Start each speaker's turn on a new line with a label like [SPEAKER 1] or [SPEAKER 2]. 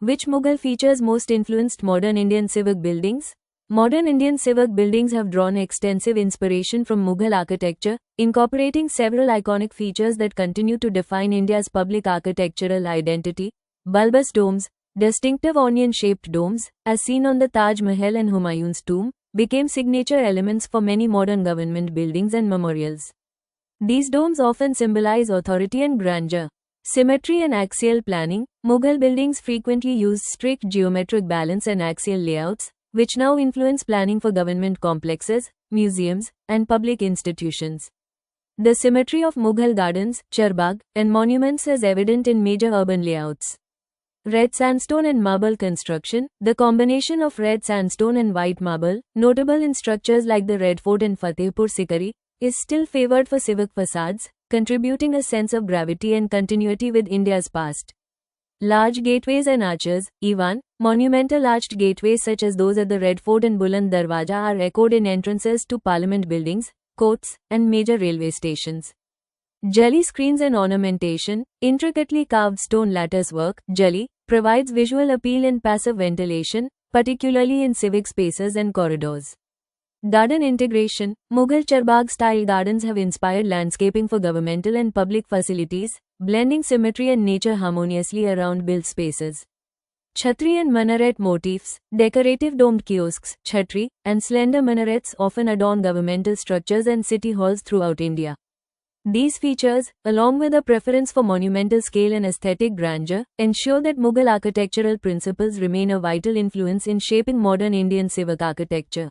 [SPEAKER 1] Which Mughal features most influenced modern Indian civic buildings? Modern Indian civic buildings have drawn extensive inspiration from Mughal architecture, incorporating several iconic features that continue to define India's public architectural identity. Bulbous domes, distinctive onion-shaped domes, as seen on the Taj Mahal and Humayun's tomb, became signature elements for many modern government buildings and memorials. These domes often symbolize authority and grandeur. Symmetry and axial planning. Mughal buildings frequently used strict geometric balance and axial layouts, which now influence planning for government complexes, museums, and public institutions. The symmetry of Mughal gardens, charbagh, and monuments is evident in major urban layouts. Red sandstone and marble construction. The combination of red sandstone and white marble, notable in structures like the Red Fort and Fatehpur Sikri, is still favored for civic facades, contributing a sense of gravity and continuity with India's past. Large gateways and arches. Ivan, monumental arched gateways such as those at the Red Fort and Buland Darwaja are echoed in entrances to parliament buildings, courts, and major railway stations. Jali screens and ornamentation. Intricately carved stone lattice work, Jali, provides visual appeal and passive ventilation, particularly in civic spaces and corridors. Garden integration. Mughal charbagh-style gardens have inspired landscaping for governmental and public facilities, blending symmetry and nature harmoniously around built spaces. Chhatri and minaret motifs. Decorative domed kiosks, chhatri, and slender minarets often adorn governmental structures and city halls throughout India. These features, along with a preference for monumental scale and aesthetic grandeur, ensure that Mughal architectural principles remain a vital influence in shaping modern Indian civic architecture.